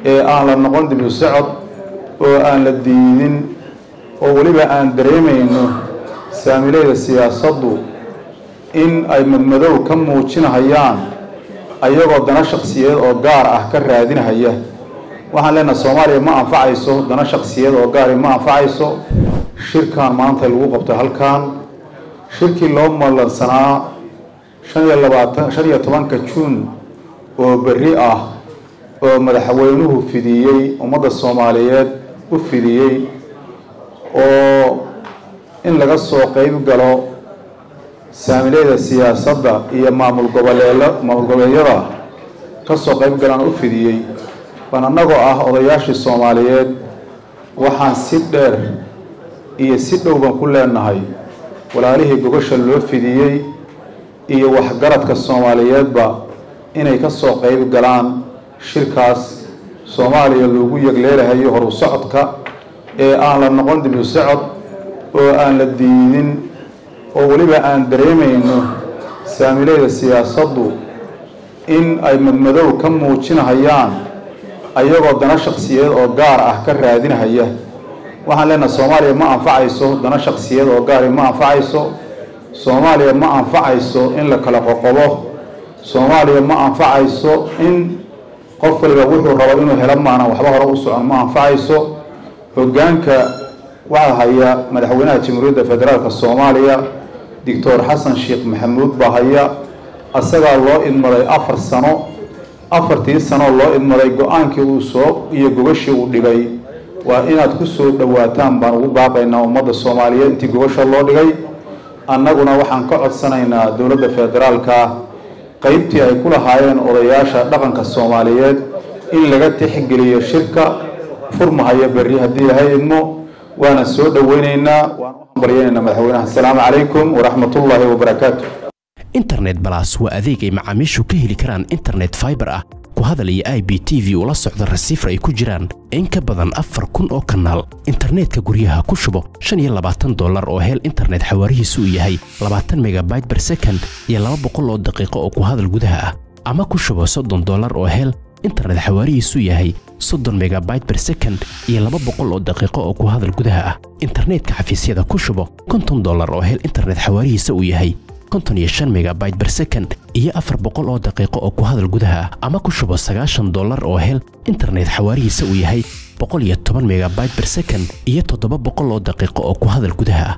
aan la noqon dib u socod oo aan la diidin oo waliba aan dareemayno saamilayda siyaasaddu in ay madmadow ka muujinayaan ayagoo dana shakhsiyeed oo gaar ah ka raadinaya waxaan leenahay Soomaaliya ma anfacayso dana shakhsiyeed oo gaar ah ma anfacayso shirkan maanta lagu qabtay halkan shirkii loo malansanaa 15 Juun oo bari ah oo madaxweynuhu fidiyay ummadda Soomaaliyeed u fidiyay oo in laga soo qayb galo saamilayda siyaasadda iyo maamul goboleedyada ka soo qayb galaan u fidiyay baan anagoo ah odayaashii Soomaaliyeed waxaan si dheer iyo si dhowban ku leenahay walaalihii gogosha loo fidiyay iyo waxgaradka Soomaaliyeedba inay ka soo qayb galaan shirkaas Soomaaliya loogu yagleelahay hor u socodka aan la noqon dib u socod oo aan la diidin oo waliba aan dareemayno saamilayda siyaasaddu in ay madmadow ka muujinayaan ayagoo dana shakhsiyeed oo gaar ah ka raadinaya waxaan leenahay Soomaaliya ma anfacayso dana shakhsiyeed oo gaar ah ma anfacayso Soomaaliya ma anfacayso in la kala qoqobo Soomaaliya ma anfacayso in qof waliba wuxuu rabo inuu helo maana waxba hore u socon ma anfacayso hoggaanka waxa haya madaxweynaha Jamhuuriyadda Federaalka Soomaaliya Dr. Xasan Sheekh Maxamuud bahaya asaga loo idmaday 4 sano 4 sano loo idmaday go'aankii uu soo iyo gogashii uu dhigay waa inaad ku soo dhawaataan baan ugu baaqaynaa ummadda Soomaaliyeed intii gogasha loo dhigay annaguna waxaan ka codsanaynaa dawladda federaalka qaybtii ay ku lahaayeen odayaasha dhaqanka Soomaaliyeed in laga tixgeliyo shirka furmahaya bari hadii la hayno وانا سود وينينا وبرينا مدحوينها السلام عليكم ورحمة الله وبركاته. إنترنت بلاس وأذيك مع عميشو كهلي كران إنترنت فايبر وهذا اللي اي بي تي في ولا صعد الرسيفر أي كجيران إنك بدن أفر كن أو كنال إنترنت كجوريها كشبه شن يلا $2 أو هيل إنترنت حواريه سوية هي 20 ميجا بايت بر سكند يلا بقول دقيقة أو هذا الجودها أما كشبه $6 أو هيل إنترنت حواريه سوية هي 60 ميجا بايت بر سكند iyo 200 daqiiqo oo ku hadal gudaha ah internetka xafiisyada ku shubo $50 oo hel internet xawaarihiisa uu yahay 55 mega byte per second iyo 400 daqiiqo oo ku hadal gudaha ah ama ku shubo $90 oo hel internet xawaarihiisa uu yahay 110 mega byte per second iyo 700 daqiiqo oo ku hadal gudaha ah